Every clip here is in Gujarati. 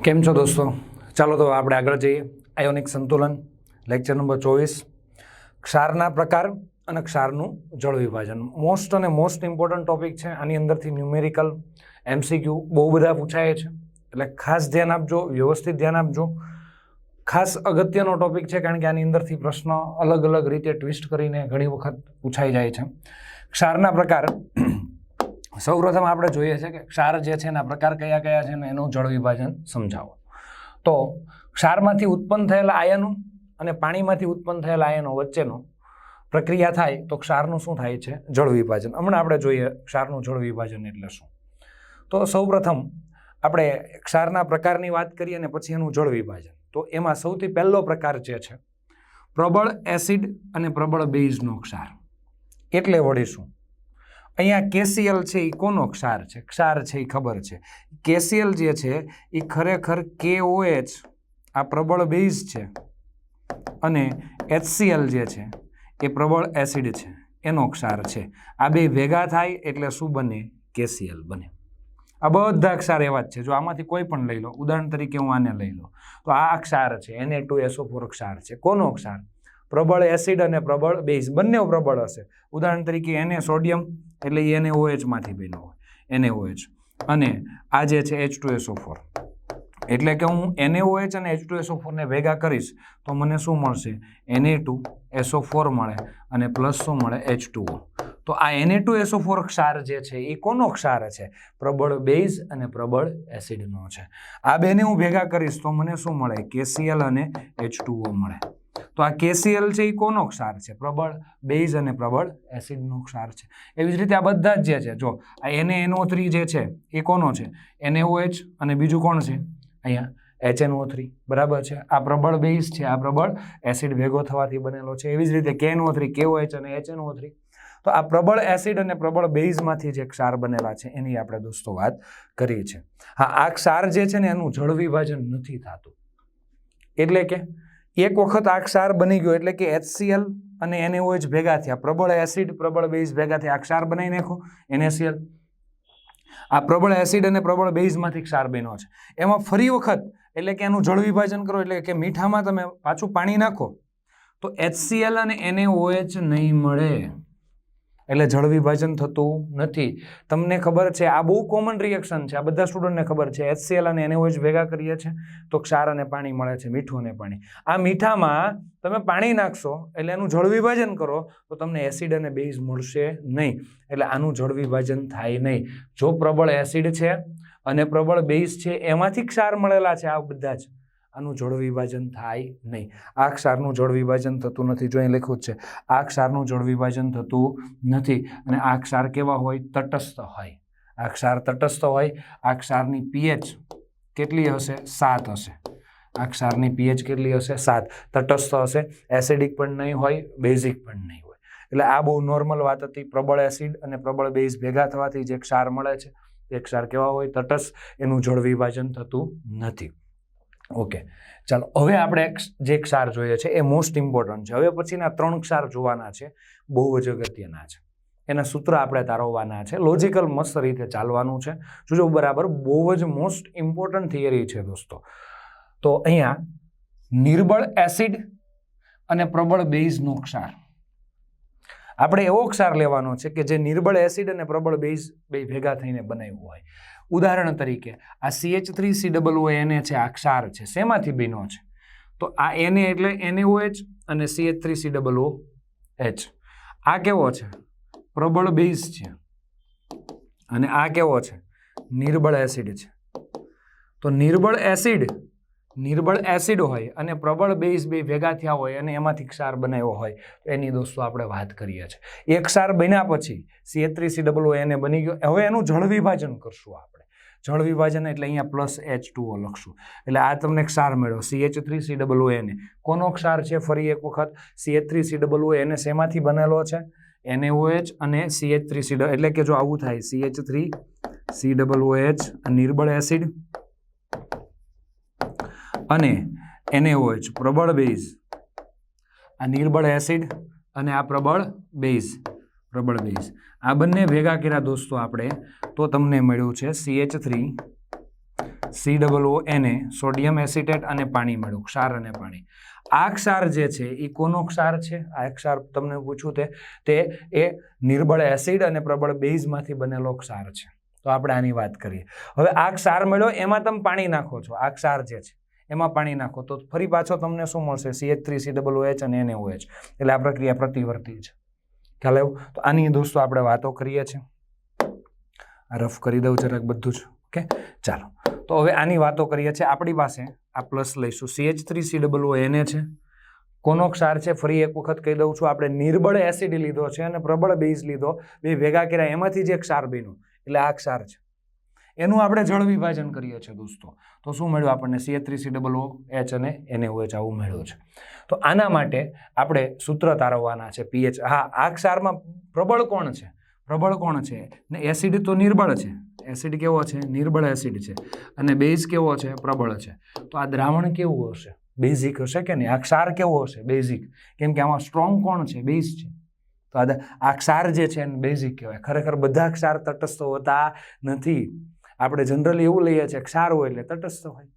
કેમ છો દોસ્તો? ચાલો તો આપણે આગળ જઈએ. આયોનિક સંતુલન લેક્ચર નંબર 24 ક્ષારના પ્રકાર અને ક્ષારનું જળ વિભાજન. મોસ્ટ અને મોસ્ટ ઇમ્પોર્ટન્ટ ટોપિક છે. આની અંદરથી ન્યુમેરિકલ MCQ બહુ બધા પૂછાય છે, એટલે ખાસ ધ્યાન આપજો, વ્યવસ્થિત ધ્યાન આપજો. ખાસ અગત્યનો ટોપિક છે કારણ કે આની અંદરથી પ્રશ્ન અલગ અલગ રીતે ટ્વિસ્ટ કરીને ઘણી વખત પૂછાઈ જાય છે. ક્ષારના પ્રકાર સૌપ્રથમ આપણે જોઈએ છે કે ક્ષાર જે છે એના પ્રકાર કયા કયા છે ને એનું જળ વિભાજન સમજાવો. તો ક્ષારમાંથી ઉત્પન્ન થયેલા આયનો અને પાણીમાંથી ઉત્પન્ન થયેલા આયનો વચ્ચેનો પ્રક્રિયા થાય તો ક્ષારનું શું થાય છે? જળ વિભાજન. હમણાં આપણે જોઈએ ક્ષારનું જળ વિભાજન એટલે શું. તો સૌપ્રથમ આપણે ક્ષારના પ્રકારની વાત કરીએ અને પછી એનું જળ વિભાજન. તો એમાં સૌથી પહેલો પ્રકાર જે છે પ્રબળ એસિડ અને પ્રબળ બેઝનો ક્ષાર. એટલે વળી શું? અહીંયા KCl છે એ કોનો ક્ષાર છે? ક્ષાર છે એ ખબર છે. KCl જે છે એ ખરેખર KOH આ પ્રબળ બેઝ છે અને HCl જે છે એ પ્રબળ એસિડ છે, એનો ક્ષાર છે. આ બે ભેગા થાય એટલે શું બને? KCl બને. આ બધા ક્ષાર એવા જ છે. જો આમાંથી કોઈ પણ લઈ લો, ઉદાહરણ તરીકે હું આને લઈ લો તો આ ક્ષાર છે Na2SO4 ક્ષાર છે. કોનો ક્ષાર? પ્રબળ એસિડ અને પ્રબળ બેઝ બંને પ્રબળ હશે. ઉદાહરણ તરીકે Na સોડિયમ એટલે NaOH માંથી બન્યો હોય, NaOH, અને આ જે છે H2SO4. એટલે કે હું NaOH અને H2SO4 ને ભેગા કરીશ તો મને શું મળશે? Na2SO4 મળે અને પ્લસ શું મળે? H2O. તો આ Na2SO4 ક્ષાર જે છે એ કોનો ક્ષાર છે? પ્રબળ બેઝ અને પ્રબળ એસિડનો છે. આ બેને હું ભેગા કરીશ તો મને શું મળે? KCl અને H2O મળે. તો આ KCl છે એ કોનો ક્ષાર છે? પ્રબળ બેઝ અને પ્રબળ એસિડનો ક્ષાર છે. એવી જ રીતે આ બધા જ જે છે, જો આ NaNO3 જે છે એ કોનો છે? NaOH અને બીજું કોણ છે? અહીંયા HNO3, બરાબર છે. આ પ્રબળ બેઝ છે, આ પ્રબળ એસિડ ભેગો થવાથી બનેલો છે. એવી જ રીતે KNO3, KOH અને HNO3. તો આ પ્રબળ એસિડ અને પ્રબળ બેઝમાંથી જે ક્ષાર બનેલા છે એની આપણે દોસ્તો વાત કરી છે. હા, આ ક્ષાર જે છે ને એનું જળ વિભાજન નથી થતું. એટલે કે એક વખત આ ક્ષાર બની ગયો એટલે કે HCl અને NaOH ભેગા થયા, પ્રબળ એસિડ પ્રબળ બેઝ ભેગા થયા, આ ક્ષાર બનાવી નાખો NaCl. આ પ્રબળ એસિડ અને પ્રબળ બેઝમાંથી ક્ષાર બન્યો છે. એમાં ફરી વખત એટલે કે એનું જળ વિભાજન કરો એટલે કે મીઠામાં તમે પાછું પાણી નાખો તો HCl અને NaOH નહીં મળે, એટલે જળ વિભાજન થતું નથી. તમને ખબર છે આ બહુ કોમન રિએક્શન છે, આ બધા સ્ટુડન્ટને ખબર છે. HCl અને NaOH ભેગા કરીએ છીએ તો ક્ષાર અને પાણી મળે છે, મીઠું અને પાણી. આ મીઠામાં તમે પાણી નાખશો એટલે એનું જળ વિભાજન કરો તો તમને એસિડ અને બેઝ મળશે નહીં, એટલે આનું જળ વિભાજન થાય નહીં. જો પ્રબળ એસિડ છે અને પ્રબળ બેઝ છે એમાંથી ક્ષાર મળેલા છે આ બધા જ, આનું જળ વિભાજન થાય નહીં. આ ક્ષારનું જળ વિભાજન થતું નથી. જો અહીં લખ્યું છે આ ક્ષારનું જળ વિભાજન થતું નથી. અને આ ક્ષાર કેવા હોય? તટસ્થ હોય. આ ક્ષાર તટસ્થ હોય. આ ક્ષારની pH કેટલી હશે? 7 હશે. આ ક્ષારની pH કેટલી હશે? 7. તટસ્થ હશે. એસિડિક પણ નહીં હોય, બેઝિક પણ નહીં હોય. એટલે આ બહુ નોર્મલ વાત હતી. પ્રબળ એસિડ અને પ્રબળ બેઝ ભેગા થવાથી જે ક્ષાર મળે છે એ ક્ષાર કેવા હોય? તટસ્થ. એનું જળ વિભાજન થતું નથી. ઓકે, ચાલો હવે આપણે જે ક્ષાર જોઈએ છે એ મોસ્ટ ઇમ્પોર્ટન્ટ છે. હવે પછીના 3 ક્ષાર જોવાના છે, બહુ જ અગત્યના છે. એના સૂત્ર આપણે તારવવાના છે, લોજિકલ મસ્ત રીતે ચાલવાનું છે. જોજો બરાબર, બહુ જ મોસ્ટ ઇમ્પોર્ટન્ટ થિયરી છે દોસ્તો. તો અહીંયા નિર્બળ એસિડ અને પ્રબળ બેઝનો ક્ષાર. આપણે એવો ક્ષાર લેવાનો છે કે જે નિર્બળ એસિડ અને પ્રબળ બેઝ બે ભેગા થઈને બનાવ્યું હોય. ઉદાહરણ તરીકે આ CH3COONA છે, આ ક્ષાર છે. શેમાંથી બન્યો છે? તો આ Na એટલે NaOH અને CH3COOH. આ કેવો છે? પ્રબળ બેઝ છે. અને આ કેવો છે? નિર્બળ એસિડ છે. તો નિર્બળ એસિડ હોય અને પ્રબળ બેઝ બે ભેગા થયા હોય અને એમાંથી ક્ષાર બનાવ્યો હોય તો એની દોસ્તો આપણે વાત કરીએ છીએ. એક ક્ષાર બન્યા પછી CH3COONA બની ગયો. હવે એનું જળ વિભાજન કરશું આપણે. જળ વિભાજન એટલે અહીંયા પ્લસ H2O લખશું. એટલે આ તમને ક્ષાર મળ્યો CH3COONA. કોનો ક્ષાર છે? ફરી એક વખત CH3COONA શેમાંથી બનેલો છે? NaOH અને CH3COOH. એટલે કે જો આવું થાય CH3COOH નિર્બળ એસિડ અને NaOH પ્રબળ બેઝ. આ નિર્બળ એસિડ અને આ પ્રબળ બેઝ. આ બંને ભેગા કર્યા દોસ્તો આપણે તો તમને મળ્યું છે CH3 COO સોડિયમ એસિટેટ અને પાણી મળ્યું, ક્ષાર અને પાણી. આ ક્ષાર જે છે એ કોનો ક્ષાર છે? આ ક્ષાર તમને પૂછું તે એ નિર્બળ એસિડ અને પ્રબળ બેઝમાંથી બનેલો ક્ષાર છે. તો આપણે આની વાત કરીએ. હવે આ ક્ષાર મળ્યો, એમાં તમે પાણી નાખો છો, આ ક્ષાર જે છે એમાં પાણી નાખો તો ફરી પાછો તમને શું મળશે? CH3COOH અને NaOH. એટલે આ પ્રક્રિયા પ્રતિવર્તી છે. ખ્યાલ આવ્યો? તો આની દોસ્તો આપણે વાતો કરીએ છીએ. રફ કરી દઉં જરાક બધું જ. ઓકે, ચાલો. તો હવે આની વાતો કરીએ છીએ. આપણી પાસે આ પ્લસ લઈશું, CH3COONA છે. કોનો ક્ષાર છે? ફરી એક વખત કહી દઉં છું, આપણે નિર્બળ એસિડ લીધો છે અને પ્રબળ બેઝ લીધો, બે ભેગા કર્યા, એમાંથી જે ક્ષાર બન્યો એટલે આ ક્ષાર છે. એનું આપણે જળ વિભાજન કરીએ છીએ દોસ્તો. તો શું મળ્યું આપણને? CH3COOH અને NaOH આવું મળ્યું છે. તો આના માટે આપણે સૂત્ર તારવવાના છે, pH. હા, આ ક્ષારમાં પ્રબળ કોણ છે? પ્રબળ કોણ છે? ને એસિડ તો નિર્બળ છે. એસિડ કેવો છે? નિર્બળ એસિડ છે. અને બેઝ કેવો છે? પ્રબળ છે. તો આ દ્રાવણ કેવું હશે? બેઝિક હશે કે નહીં? આ ક્ષાર કેવો હશે? બેઝિક. કેમ કે આમાં સ્ટ્રોંગ કોણ છે? બેઝ છે. તો આ ક્ષાર જે છે એને બેઝિક કહેવાય. ખરેખર બધા ક્ષાર તટસ્થ હોતા નથી. આપણે જનરલી એવું લઈએ છીએ ક્ષાર હોય એટલે તટસ્થ હોય.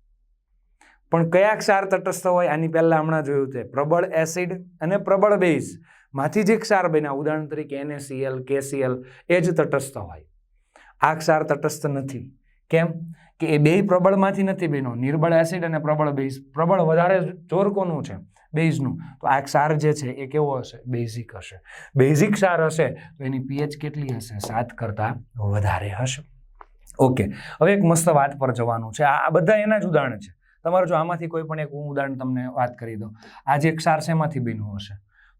પણ કયા ક્ષાર તટસ્થ હોય? આની પહેલા હમણાં જોયું છે, પ્રબળ એસિડ અને પ્રબળ બેઝ માંથી જે ક્ષાર બન્યા, ઉદાહરણ તરીકે NaCl, KCl, એ જ તટસ્થ હોય. આ ક્ષાર તટસ્થ નથી. કેમ કે એ બે પ્રબળમાંથી નથી બન્યો, નિર્બળ એસિડ અને પ્રબળ બેઝ. પ્રબળ વધારે જોર કોનું છે? બેઝનું. તો આ ક્ષાર જે છે એ કેવો હશે? બેઝિક હશે. બેઝિક ક્ષાર હશે તો એની pH કેટલી હશે? 7 કરતાં વધારે હશે. ઓકે, હવે એક મસ્ત વાત પર જવાનું છે. આ બધા એના જ ઉદાહરણ છે. તમારે જો આમાંથી કોઈ પણ એક ઉદાહરણ તમને વાત કરી દઉં, આ જે ક્ષાર શેમાંથી બન્યું હશે?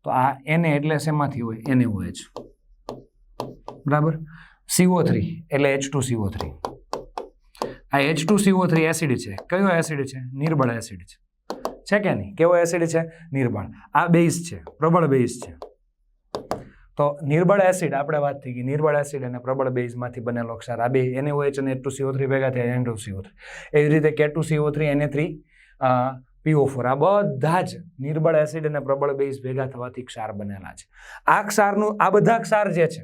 તો આ Na એટલે શેમાંથી હોય? NaOH. બરાબર. CO3 એટલે H2CO3. આ H2CO3 એસિડ છે. કયો એસિડ છે? નિર્બળ એસિડ છે કે નહીં? કેવો એસિડ છે? નિર્બળ. આ બેઝ છે, પ્રબળ બેઝ છે. તો નિર્બળ એસિડ, આપણે વાત થઈ ગઈ, નિર્બળ એસિડ અને પ્રબળ બેઝમાંથી બનેલો ક્ષાર. આ બે NaOH અને H2CO3 ભેગા થયા N2CO3. એવી રીતે K2CO3 Na3PO4. આ બધા જ નિર્બળ એસિડ અને પ્રબળ બેઝ ભેગા થવાથી ક્ષાર બનેલા છે. આ ક્ષારનું, આ બધા ક્ષાર જે છે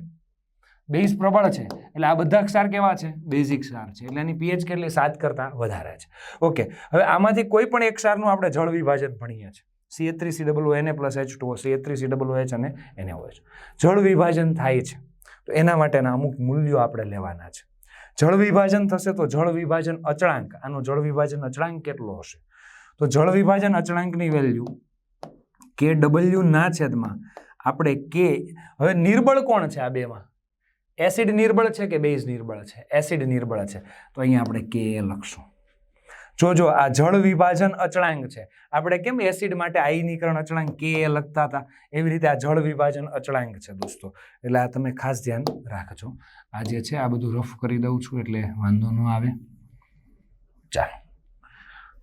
બેઝ પ્રબળ છે એટલે આ બધા ક્ષાર કેવા છે? બેઝિક ક્ષાર છે. એટલે એની pH કેટલી? 7 કરતાં વધારે છે. ઓકે, હવે આમાંથી કોઈ પણ એક ક્ષારનું આપણે જળ વિભાજન ભણીએ છીએ. CH3COONA + H2O, CH3COOH અને NaOH. જળ વિભાજન થાય છે તો એના માટેના અમુક મૂલ્યો આપણે લેવાના છે. જળ વિભાજન થશે તો જળ વિભાજન અચળાંક, આનો જળ વિભાજન અચળાંક કેટલો હશે? તો જળ વિભાજન અચળાંકની વેલ્યુ KW ના છેદમાં આપણે K. હવે નિર્બળ કોણ છે આ બેમાં? એસિડ નિર્બળ છે કે બેઝ નિર્બળ છે? એસિડ નિર્બળ છે. તો અહીંયા આપણે Ka લખશું. જો આ જળ વિભાજન અચળાંક છે. આપણે કેમ એસિડ માટે આયનીકરણ અચળાંક Ka લખતા હતા, એવી રીતે આ જળ વિભાજન અચળાંક છે દોસ્તો. એટલે આ તમે ખાસ ધ્યાન રાખજો. આ જે છે આ બધું રફ કરી દઉં છું એટલે વાંધો ન આવે. ચાલો,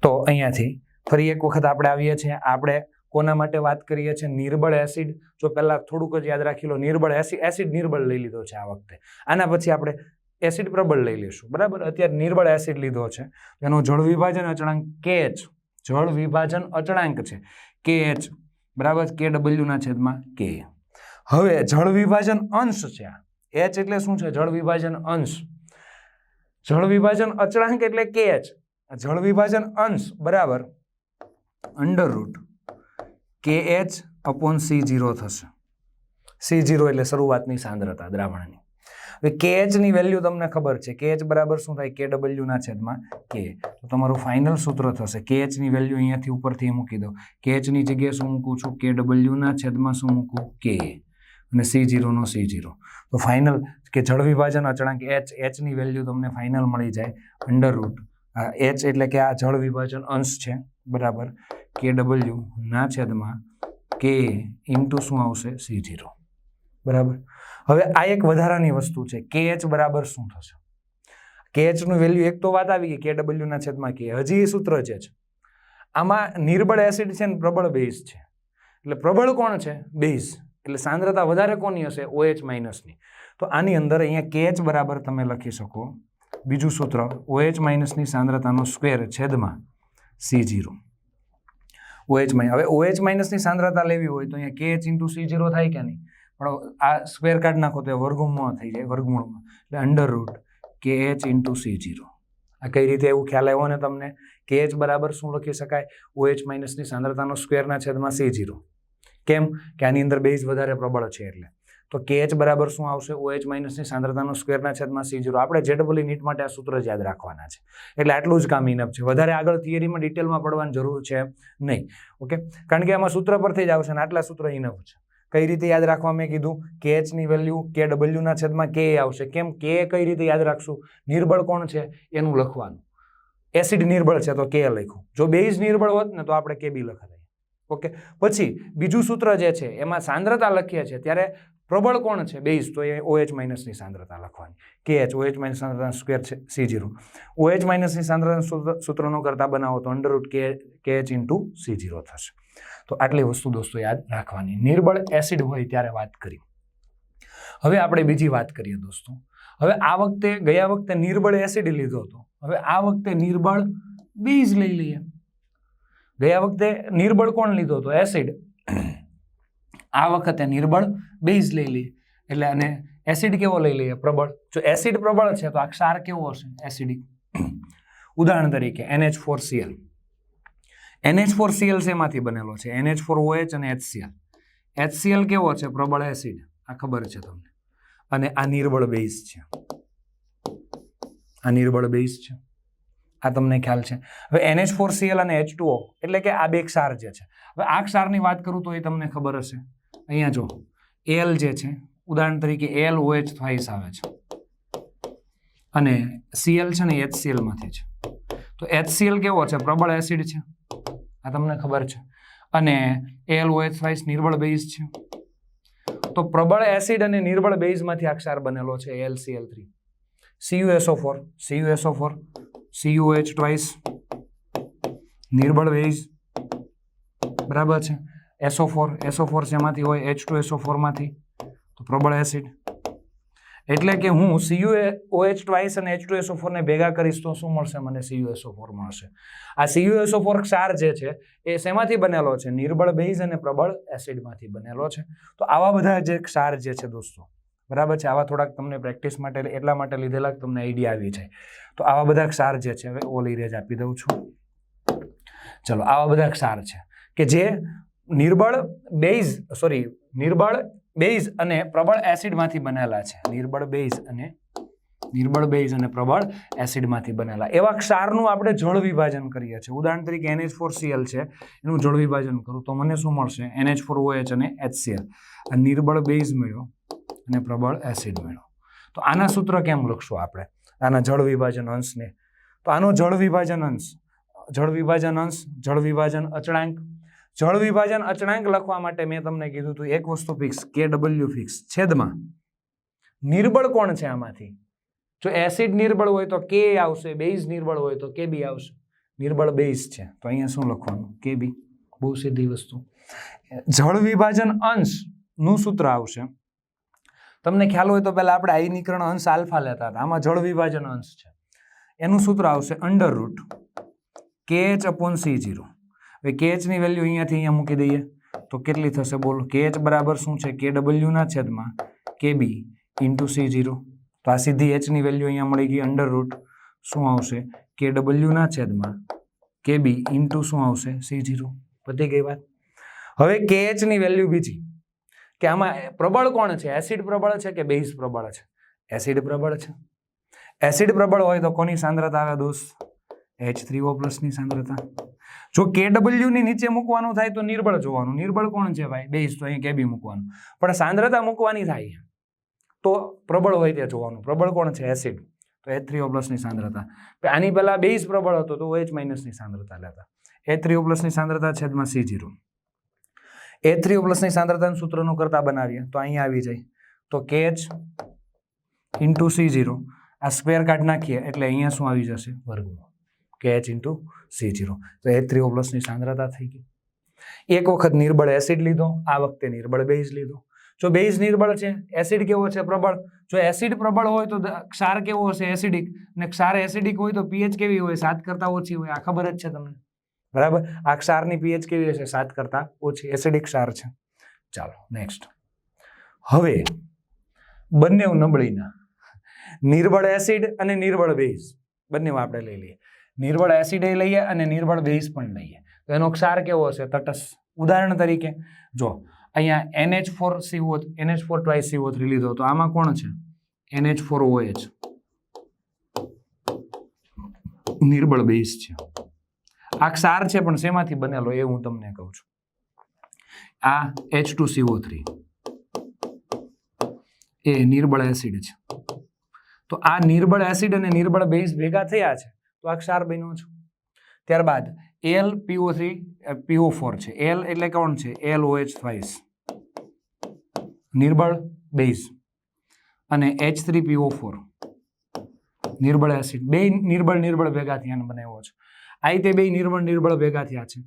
તો અહીંયાથી ફરી એક વખત આપણે આવીએ છીએ. આપણે કોના માટે વાત કરીએ છીએ? નિર્બળ એસિડ. જો પહેલા થોડુંક જ યાદ રાખી લો, નિર્બળ એસિડ નિર્બળ લઈ લીધો છે આ વખતે. આના પછી આપણે એસિડ પ્રબળ લઈ લઈશું. બરાબર. અત્યારે નિર્બળ એસિડ લીધો છે, એનો જળ વિભાજન અચળાંક KH. જળ વિભાજન અચળાંક છે KH. બરાબર. KW ના છેદમાં K. હવે જળ વિભાજન અંશ છે આ. H એટલે શું છે? જળ વિભાજન અંશ. જળ વિભાજન અચળાંક એટલે KH. જળ વિભાજન અંશ બરાબર √ KH/C0 થશે. C0 એટલે શરૂઆતની સાંદ્રતા દ્રાવણની. હવે KH ની વેલ્યુ તમને ખબર છે. KH બરાબર શું થાય? KW ના છેદમાં K. તો તમારું ફાઇનલ સૂત્ર થશે. KH ની વેલ્યુ અહીંયાથી ઉપરથી મૂકી દો. KH ની જગ્યાએ શું મૂકું છું? KW ના છેદમાં શું મૂકું? K. અને C0 નો C0. તો ફાઇનલ કે જળ વિભાજન અચળાંક H ની વેલ્યુ તમને ફાઇનલ મળી જાય √ H એટલે કે આ જળ વિભાજન અંશ છે. બરાબર. KW ના છેદમાં K ઇન્ટુ શું આવશે? C0. બરાબર. હવે આ એક વધારાની વસ્તુ છે. KH બરાબર શું થશે? KH નું વેલ્યુ એક તો વાત આવી ગઈ, KW ના છેદમાં K. હજી એ સૂત્ર જે છે આમાં નિર્બળ એસિડ છે ને પ્રબળ બેઝ છે. એટલે પ્રબળ કોણ છે? બેઝ. એટલે સાંદ્રતા વધારે કોની હશે? OH- ની. તો આની અંદર અહીંયા KH બરાબર તમે લખી શકો બીજું સૂત્ર OH- ની સાંદ્રતાનો સ્ક્વેર છેદમાં C0. હવે OH- ની સાંદ્રતા લેવી હોય તો અહીંયા KH ઇન્ટુ C0 થાય કે નહીં? પણ આ સ્ક્વેર કાઢી નાખો તો વર્ગમૂળમાં થઈ જાય, વર્ગમૂળમાં. એટલે √ KH ઇન્ટુ C0. આ કઈ રીતે એવું ખ્યાલ આવ્યો ને તમને? KH બરાબર શું લખી શકાય? OH માઇનસની સાંદ્રતાનો સ્ક્વેરના છેદમાં C0. કેમ કે આની અંદર બેઝ વધારે પ્રબળ છે એટલે. તો KH બરાબર શું આવશે? OH માઇનસની સાંદ્રતાનો સ્ક્વેરના છેદમાં C0. આપણે JEE નીટ માટે આ સૂત્ર જ યાદ રાખવાના છે, એટલે આટલું જ કામ ઇનફ છે. વધારે આગળ થિયરીમાં ડિટેલમાં પડવાની જરૂર છે નહીં. ઓકે, કારણ કે આમાં સૂત્ર પરથી જ આવશે ને આટલા સૂત્ર ઇનફ છે. કઈ રીતે યાદ રાખવા? મેં કીધું KH ની વેલ્યુ KW ના છેદમાં Ka આવશે. કેમ? Ka કઈ રીતે યાદ રાખશું? નિર્બળ કોણ છે એનું લખવાનું. એસિડ નિર્બળ છે તો Ka લખ્યું. જો બેઝ નિર્બળ હોત ને તો આપણે Kb લખત. ઓકે, પછી બીજું સૂત્ર જે છે એમાં સાંદ્રતા લખીએ છીએ ત્યારે પ્રબળ કોણ છે? બેઝ, તો એ OH માઇનસની સાંદ્રતા લખવાની. KH OH માઇનસ સાંદ્રતાનો સ્ક્વેર છે C0. OH માઇનસની સાંદ્રતા સૂત્રનો કરતા બનાવો તો √KH ઇન્ટુ C0 થશે. તો આટલી વસ્તુ દોસ્તો યાદ રાખવાની. નિર્બળ એસિડ હોય ત્યારે વાત કરી. હવે આપણે બીજી વાત કરીએ દોસ્તો. હવે આ વખતે ગયા વખતે નિર્બળ એસિડ લીધો હતો, હવે આ વખતે નિર્બળ બેઝ લઈ લઈએ. ગયા વખતે નિર્બળ કોણ લીધો હતો? એસિડ. આ વખતે નિર્બળ બેઝ લઈ લઈએ. એટલે અને એસિડ કેવો લઈ લઈએ? પ્રબળ. જો એસિડ પ્રબળ છે તો આ ક્ષાર કેવો હશે? એસિડિક. ઉદાહરણ તરીકે NH4Cl. NH4Cl શેમાંથી બનેલો છે? NH4OH અને HCl. HCl કેવો છે? પ્રબળ એસિડ. આ ખબર છે તમને. અને આ નિર્બળ બેઝ છે. આ નિર્બળ બેઝ છે. આ તમને ખ્યાલ છે. હવે NH4Cl અને H2O એટલે કે આ બે ક્ષાર જે છે. હવે આ ક્ષારની વાત કરું તો એ તમને ખબર હશે. અહીંયા જો Al જે છે, ઉદાહરણ તરીકે AlOH થ્વાઇસ આવે છે અને Cl છે ને HCl માંથી છે. તો HCl કેવો છે? પ્રબળ એસિડ છે. આ તમને ખબર છે. અને AlOH થ્વાઇસ નિર્બળ બેઝ છે. તો પ્રબળ એસિડ અને નિર્બળ બેઝમાંથી આ ક્ષાર બનેલો છે AlCl3. CuSO4 CuOH twice નિર્બળ base, બરાબર છે. SO4 શેમાંથી હોય? H2SO4 માંથી. તો પ્રબળ એસિડ. એટલે કે હું CuOH ટ્વાઇસ અને H2SO4 ને ભેગા કરીશ તો શું મળશે મને? CuSO4 મળશે. આ CuSO4 ક્ષાર જે છે એ શેમાંથી બનેલો છે? નિર્બળ બેઝ અને પ્રબળ એસિડમાંથી બનેલો છે. તો આવા બધા જે ક્ષાર જે છે દોસ્તો, બરાબર છે, આવા થોડાક તમને પ્રેક્ટિસ માટે એટલા માટે લીધેલા તમને આઈડિયા આવી જાય. તો આવા બધા ક્ષાર જે છે, હવે ઓલી રેજ આપી દઉં છું. ચલો, આવા બધા ક્ષાર છે કે જે નિર્બળ બેઝ અને પ્રબળ એસિડમાંથી બનેલા છે. નિર્બળ બેઝ અને પ્રબળ એસિડમાંથી બનેલા એવા ક્ષારનું આપણે જળ વિભાજન કરીએ છીએ. ઉદાહરણ તરીકે NH4Cl છે, એનું જળ વિભાજન કરું તો મને શું મળશે? NH4OH અને HCl. આ નિર્બળ બેઝ મળ્યો અને પ્રબળ એસિડ મળ્યો. તો આના સૂત્ર કેમ લખશું આપણે? આના જળ વિભાજન અંશને. તો આનો જળ વિભાજન અચળાંક. જળ વિભાજન અચળાંક લખવા માટે મેં તમને કીધું હતું એક વસ્તુ ફિક્સ, KW ફિક્સ છેદમાં નિર્બળ કોણ છે આમાંથી? જો એસિડ નિર્બળ હોય તો Ka આવશે, બેઝ નિર્બળ હોય તો Kb આવશે. નિર્બળ બેઝ છે તો અહીંયા શું લખવાનું? Kb. બહુ સીધી વસ્તુ. જળ વિભાજન અંશ નું સૂત્ર આવશે. તમને ખ્યાલ હોય તો પહેલા આપણે આયનીકરણ અંશ આલ્ફા લેતા હતા. આમાં જળ વિભાજન અંશ છે, એનું સૂત્ર આવશે √KH/C0. હવે KH ની વેલ્યુ અહીંયાથી અહીંયા મૂકી દઈએ તો કેટલી થશે? બોલો. KH બરાબર શું છે? KW ના છેદમાં Kb ઇન્ટુ C0. તો આ સીધી H ની વેલ્યુ અહીંયા મળી ગઈ. શું આવશે? KW ના છેદમાં Kb ઇન્ટુ શું આવશે? C0. પતી ગઈ વાત. હવે KH ની વેલ્યુ બીજી કે આમાં પ્રબળ કોણ છે? એસિડ પ્રબળ છે કે બેઝ પ્રબળ છે? એસિડ પ્રબળ છે. એસિડ પ્રબળ હોય તો કોની સાંદ્રતા આવે દોસ્ત? H3O+ ની સાંદ્રતા. જો KW ની નીચે મૂકવાનું થાય તો નિર્બળ જોવાનું. નિર્બળ કોણ છે ભાઈ? બેઝ. તો અહીં Kb મૂકવાનું. પણ સાંદ્રતા મૂકવાની થાય તો પ્રબળ હોય તે જોવાનું. પ્રબળ કોણ છે? એસિડ. તો H3O+ ની સાંદ્રતા. આની પહેલા બેઝ પ્રબળ હતો તો OH- ની સાંદ્રતા લેતા. H3O+ ની સાંદ્રતા છેદમાં C0. H3O+ ની સાંદ્રતાનું સૂત્રનું કરતા બનાવીએ તો અહીંયા આવી જાય તો KH ઇન્ટુ C0. આ સ્ક્વેર કાઢ નાખીએ એટલે અહીંયા શું આવી જશે? વર્ગમૂળ. KH into C0. તો H3O+ ની સાંદ્રતા થઈ ગઈ. એક વખત નિર્બળ એસિડ લીધો, આ વખતે નિર્બળ બેઝ લીધો. જો બેઝ નિર્બળ છે, એસિડ કેવો છે? પ્રબળ. જો એસિડ પ્રબળ હોય તો ક્ષાર કેવો હશે? એસિડિક. અને ક્ષાર એસિડિક હોય તો pH કેવી હોય? 7 કરતા ઓછી હોય. આ ખબર જ છે તમને, બરાબર. આ ક્ષારની pH કેવી હશે? 7 કરતા ઓછી. એસિડિક ક્ષાર છે. ચાલો નેક્સ્ટ. હવે બંને નબળીના નિર્બળ એસિડ અને નિર્બળ બેઝ બંને આપણે લઈ લઈએ. નિર્બળ એસિડ લઈએ અને નિર્બળ બેઝ પણ લઈએ તો એનો ક્ષાર કેવો હશે? તટસ્થ. ઉદાહરણ તરીકે જો અહીંયા NH4 twice CO3 લીધો તો આમાં કોણ છે? NH4OH નિર્બળ બેઝ છે. આ ક્ષાર છે પણ શેમાંથી બનેલો એ હું તમને કહું છું. આ H2CO3 એ નિર્બળ એસિડ છે. તો આ નિર્બળ એસિડ અને નિર્બળ બેઝ ભેગા થયા છે તો આ ક્ષાર બન્યો છે. ત્યારબાદ AlPO4 છે. L એટલે કોણ છે? LOH twice નિર્બળ બેઝ અને H3PO4 નિર્બળ એસિડ. બે નિર્બળ ભેગા થયા બનાવ્યો છે. આ રીતે બે નિર્બળ ભેગા થયા છે.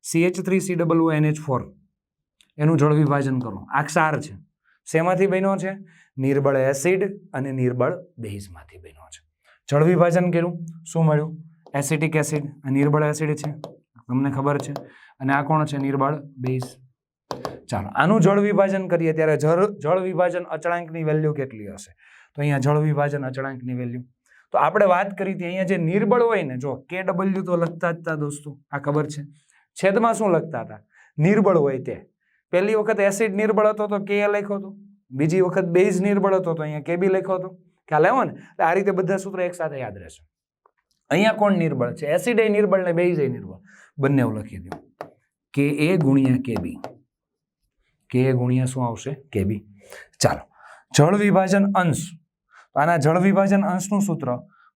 CH3COONH4 એનું જળ વિભાજન કરો. આ ક્ષાર છે. શેમાંથી બન્યો છે? નિર્બળ એસિડ અને નિર્બળ બેઝમાંથી બન્યો છે. જળ વિભાજન કર્યું, શું મળ્યું? Acetic acid. આ નિર્બળ એસિડ છે, તમને ખબર છે, અને આ કોણ છે? નિર્બળ બેઝ. ચાલો આનું જળ વિભાજન કરીએ ત્યારે જળ વિભાજન અચળાંકની વેલ્યુ કેટલી હશે? તો અહીંયા જળ વિભાજન અચળાંકની વેલ્યુ તો આપણે વાત કરી હતી. અહીંયા જે નિર્બળ હોય ને, જો KW તો લખતા જ હતા દોસ્તો, આ ખબર છે. છેદમાં શું લખતા હતા? નિર્બળ હોય તે. પહેલી વખત એસિડ નિર્બળ હતો તો Ka લખ્યો હતો, બીજી વખત બેઝ નિર્બળ હતો તો અહીંયા Kb લખ્યો હતો. ખ્યાલ આવ્યો ને? આ રીતે બધા સૂત્ર એક સાથે યાદ રહેશે. અહીંયા કોણ નિર્બળ છે? એસિડ એ નિર્બળ ને બેઝ એ નિર્બળ, બંને લખી દો. Ka ગુણ્યા Kb. Ka ગુણ્યા શું આવશે? Kb. ચાલો જળ વિભાજન અંશ. આના જળ વિભાજન અંશનું સૂત્ર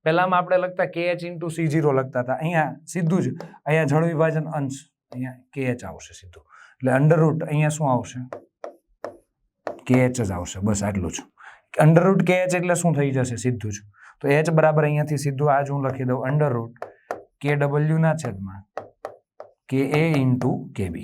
પહેલામાં આપણે લખતા KH/C0 લખતા હતા. અહીંયા સીધું જ અહીંયા જળ વિભાજન અંશ અહીંયા KH આવશે સીધું. એટલે અંડરરૂટ અહીંયા શું આવશે? KH જ આવશે. બસ આટલું જ. અંડરરૂટ KH એટલે શું થઈ જશે? સીધું જ. તો H બરાબર અહીંયાથી સીધું આ જ હું લખી દઉં. અંડરરૂટ KW ના છેદમાં Ka ઇન્ટુ Kb.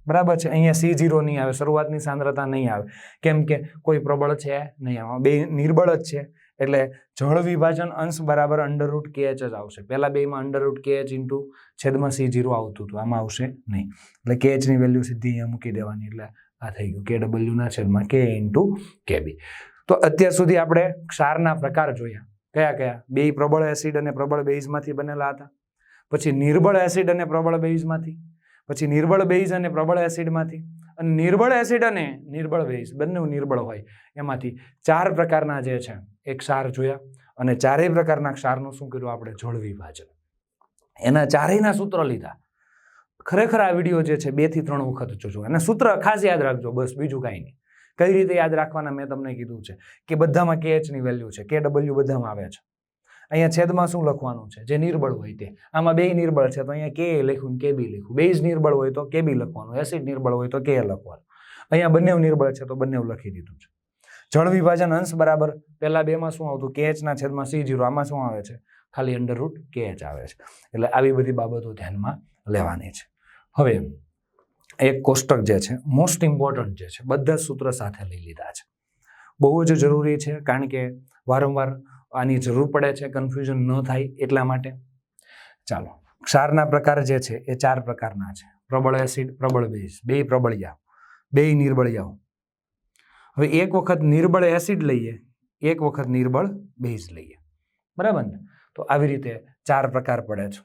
બરાબર છે. અહીંયા C0 નહીં આવે, શરૂઆતની સાંદ્રતા નહીં આવે. કેમ કે કોઈ પ્રબળ છે નહીં, આમાં બે નિર્બળ જ છે. એટલે જળ વિભાજન અંશ બરાબર અંડરરૂટ KH જ આવશે. પહેલા બેમાં અંડરરૂટ KH ઇન્ટુ છેદમાં C0 આવતું હતું, આમાં આવશે નહીં. એટલે KH ની વેલ્યુ સીધી અહીંયા મૂકી દેવાની. એટલે આ થઈ ગયું KW ના છેદમાં K ઇન્ટુ Kb. તો અત્યાર સુધી આપણે ક્ષારના પ્રકાર જોયા. કયા કયા? બે પ્રબળ એસિડ અને પ્રબળ બેઝમાંથી બનેલા હતા. પછી નિર્બળ એસિડ અને પ્રબળ બેઝમાંથી, પછી નિર્બળ બેઝ અને પ્રબળ એસિડમાંથી, અને નિર્બળ એસિડ અને નિર્બળ બેઝ બંને નિર્બળ હોય એમાંથી ચાર પ્રકારના જે છે એ ક્ષાર જોયા. અને ચારેય પ્રકારના ક્ષારનું શું કર્યું આપણે? જળ વિભાજન. એના ચારેયના સૂત્ર લીધા. ખરેખર આ વિડીયો જે છે 2 થી 3 વખત જોજો અને સૂત્ર ખાસ યાદ રાખજો. બસ બીજું કાંઈ નહીં. કઈ રીતે યાદ રાખવાના મેં તમને કીધું છે કે બધામાં KH ની વેલ્યુ છે, KW બધામાં આવે છે. અહીંયા છેદમાં શું લખવાનું છે? જે નિર્બળ હોય તે. આમાં બે નિર્બળ છે તો અહીંયા Ka લખ્યું, Kb લખ્યું. બેઝ નિર્બળ હોય તો Kb લખવાનું, એસિડ નિર્બળ હોય તો Ka લખવાનું. અહીંયા બંને નિર્બળ છે તો બંને લખી દીધું છે. જળ વિભાજન અંશ બરાબર પહેલા બેમાં શું આવતું? KH ના છેદમાં C0. આમાં શું આવે છે? ખાલી અંડરરૂટ KH આવે છે. એટલે આવી બધી બાબતો ધ્યાનમાં લેવાની છે. હવે એક કોષ્ટક જે છે મોસ્ટ ઇમ્પોર્ટન્ટ જે છે, બધા સૂત્ર સાથે લઈ લીધા છે. બહુ જ જરૂરી છે કારણ કે વારંવાર આની જરૂર પડે છે, કન્ફ્યુઝન ન થાય એટલા માટે. ચાલો ક્ષારના પ્રકાર જે છે એ 4 પ્રકારના છે. પ્રબળ એસિડ, પ્રબળ બેઝ, બે પ્રબળિયા, બે નિર્બળિયાઓ. હવે એક વખત નિર્બળ એસિડ લઈએ, એક વખત નિર્બળ બેઝ લઈએ, બરાબર ને? તો આવી રીતે 4 પ્રકાર પડે છે.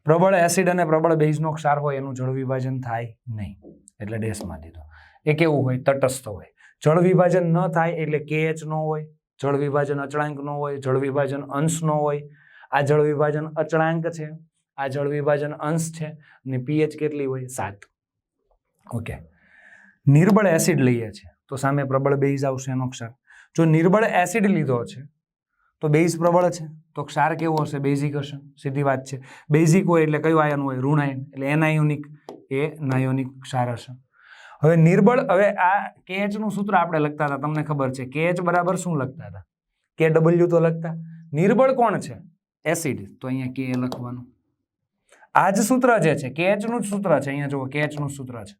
પ્રબળ એસિડ અને પ્રબળ બેઝનો ક્ષાર હોય એનું જળ વિભાજન થાય નહીં એટલે ડેશમાં દીધો. એ કેવું હોય? તટસ્થ હોય. જળ વિભાજન ન થાય એટલે KH નો હોય, જળ વિભાજન અચળાંક નો હોય, જળ વિભાજન અંશ નો હોય. આ જળ વિભાજન અચળાંક છે, આ જળ વિભાજન અંશ છે, અને pH કેટલી હોય? 7. ઓકે. નિર્બળ એસિડ લઈએ છીએ તો સામે પ્રબળ બેઝ આવશે એનો ક્ષાર. જો નિર્બળ એસિડ લીધો છે તો બેઝ પ્રબળ છે તો ક્ષાર કેવો હશે? બેઝિક હશે. સીધી વાત છે. બેઝિક હોય એટલે કયું આયન હોય? ઋણ આયન. એટલે એનાયોનિક, એ નાયોનિક ક્ષાર હશે. હવે નિર્બળ, હવે આ KH નું સૂત્ર આપણે લખતા હતા, તમને ખબર છે. KH બરાબર શું લખતા હતા? KW તો લખતા. નિર્બળ કોણ છે? એસિડ. તો અહીંયા Ka લખવાનું. આ જ સૂત્ર જે છે KH નું સૂત્ર છે. અહીંયા જુઓ KH નું સૂત્ર છે.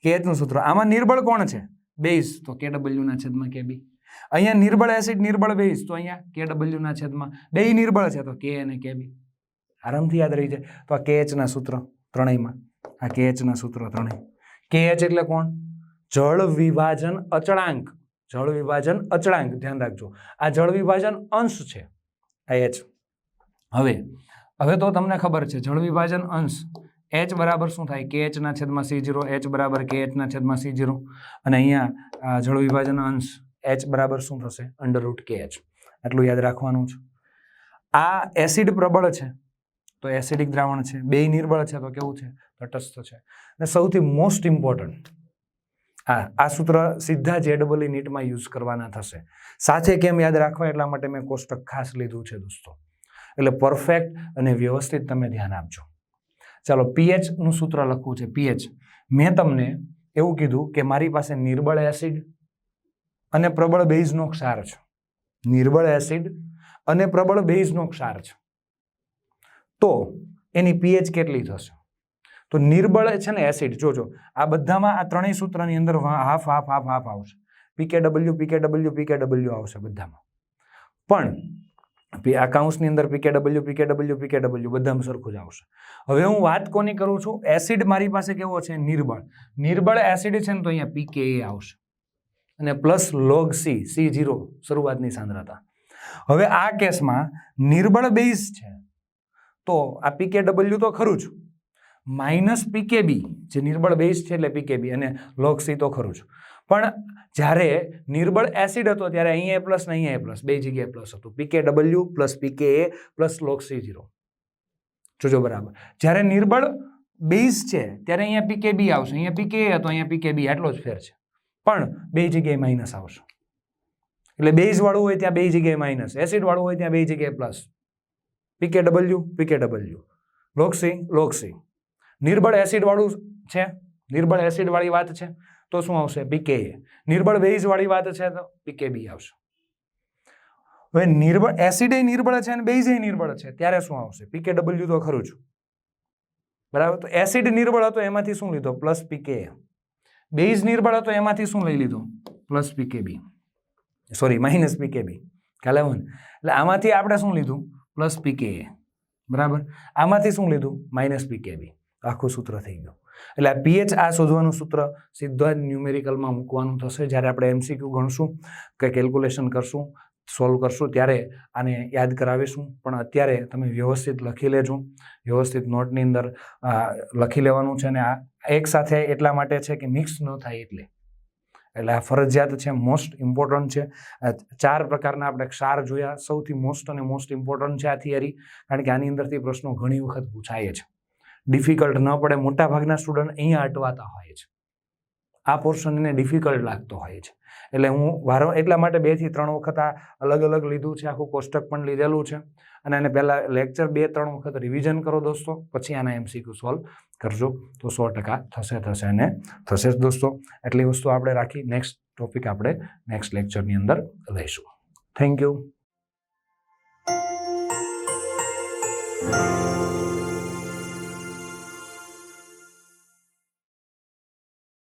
KH નું સૂત્ર. આમાં નિર્બળ કોણ છે? બેઝ. તો KW ના છેદમાં Kb. અહીંયા નિર્બળ એસિડ, નિર્બળ બેઝ તો અહીંયા KW ના છેદમાં બે નિર્બળ છે તો Ka અને Kb. આરામથી યાદ રહી જાય. તો આ KH ના સૂત્ર ત્રણેયમાં, આ KH ના સૂત્ર ત્રણેય. KH એટલે કોણ? જળ વિભાજન અચળાંક. જળ વિભાજન અચળાંક ધ્યાન રાખજો. આ જળ વિભાજન અંશ છે. આ એચ. હવે તો તમને ખબર છે જળ વિભાજન અંશ એચ બરાબર શું થાય KH ના છેદમાં C0, H બરાબર KH ના છેદમાં C0, અને અહીંયા જળ વિભાજન અંશ H બરાબર શું થશે √KH. આટલું યાદ રાખવાનું છે. આ એસિડ પ્રબળ છે તો એસિડિક દ્રાવણ છે, બે નિર્બળ છે તો કેવું છે તટસ્થ છે. અને સૌથી મોસ્ટ ઇમ્પોર્ટન્ટ આ સૂત્ર સીધા JEE નીટમાં યુઝ કરવાના થશે. સાથે કેમ યાદ રાખવા એટલા માટે મેં કોષ્ટક ખાસ લીધું છે દોસ્તો, એટલે પરફેક્ટ અને વ્યવસ્થિત તમે ધ્યાન આપજો. ચાલો pH નું સૂત્ર લખવું છે. pH મેં તમને એવું કીધું કે મારી પાસે નિર્બળ એસિડ અને પ્રબળ બેઝનો ક્ષાર છે. નિર્બળ એસિડ અને પ્રબળ બેઝનો ક્ષાર છે તો એની pH કેટલી થશે? તો નિર્બળ છે ને એસિડ, જોજો આ બધામાં આ ત્રણેય સૂત્રની અંદર હાફ હાફ હાફ હાફ આવશે. pKw pKw pKw આવશે બધામાં, પણ આ કાઉન્સની અંદર pKw pKw pKw બધામાં સરખું જ આવશે. હવે હું વાત કોની કરું છું? એસિડ મારી પાસે કેવો છે નિર્બળ. નિર્બળ એસિડ છે ને તો અહીંયા pKa આવશે અને પ્લસ log C, C0 શરૂઆતની સાંદ્રતા. હવે આ કેસમાં નિર્બળ બેઝ છે તો આ pKw તો ખરું જ, માઇનસ pKb જે નિર્બળ બેઝ છે એટલે pKb, અને log C તો ખરું જ. પણ જ્યારે નિર્બળ એસિડ હતો ત્યારે અહીંયા A પ્લસ ને અહીંયા A પ્લસ બે જગ્યાએ પ્લસ હતું. pKw plus pKa plus log C0. જોજો બરાબર. જ્યારે નિર્બળ બેઝ છે ત્યારે અહીંયા pKb આવશે, અહીંયા pKa હતો અહીંયા pKb, આટલો જ ફેર છે. પણ બે જગ્યાએ માઇનસ આવશે. એટલે બેઝ વાળું હોય ત્યાં બે જગ્યાએ માઇનસ, એસિડ વાળું હોય ત્યાં બે જગ્યાએ plus. pKw pKw, log C. નિર્બળ એસિડ વાળું છે, નિર્બળ એસિડ વાળી વાત છે તો શું આવશે pKa. નિર્બળ બેઝ વાળી વાત છે તો pKb આવશે. હવે નિર્બળ એસિડ એ નિર્બળ છે અને બેઝ એ નિર્બળ છે ત્યારે શું આવશે? pKw તો ખરું જ બરાબર. તો એસિડ નિર્બળ હતો એમાંથી શું લીધો? Plus pKa. બેઝ નિર્બળ હતો એમાંથી શું લઈ લીધો? Plus pKb, sorry minus pKb. ખ્યાલ આવ્યો ને? એટલે આમાંથી આપણે શું લીધું? પ્લસ pKa બરાબર. આમાંથી શું લીધું? Minus pKb. આખું સૂત્ર થઈ ગયું. એટલે આ pH આ શોધવાનું સૂત્ર સીધા જ ન્યુમેરિકલમાં મૂકવાનું થશે. જ્યારે આપણે MCQ ગણશું કે કેલ્ક્યુલેશન કરશું, સોલ્વ કરશું ત્યારે આને યાદ કરાવીશું. પણ અત્યારે તમે વ્યવસ્થિત લખી લેજો, વ્યવસ્થિત નોટની અંદર લખી લેવાનું છે. અને આ એક સાથે એટલા માટે છે કે મિક્સ ન થાય એટલે આ ફરજિયાત છે, મોસ્ટ ઇમ્પોર્ટન્ટ છે. 4 પ્રકારના આપણે ક્ષાર જોયા, સૌથી મોસ્ટ અને મોસ્ટ ઇમ્પોર્ટન્ટ છે આ થિયરી, કારણ કે આની અંદરથી પ્રશ્નો ઘણી વખત પૂછાય છે. ડિફિકલ્ટ ન પડે, મોટા ભાગના સ્ટુડન્ટ અહીંયા અટવાતા હોય છે, આ પોર્શન એને ડિફિકલ્ટ લાગતો હોય છે. એટલે હું એટલા માટે 2 થી 3 વખત આ અલગ અલગ લીધું છે, આખું કોષ્ટક પણ લીધેલું છે. અને એને પહેલાં લેક્ચર 2-3 વખત રિવિઝન કરો દોસ્તો, પછી આના MCQ સોલ્વ કરજો તો 100% થશે અને થશે જ દોસ્તો. એટલી વસ્તુ આપણે રાખી. નેક્સ્ટ ટોપિક આપણે નેક્સ્ટ લેક્ચરની અંદર લઈશું. Thank you.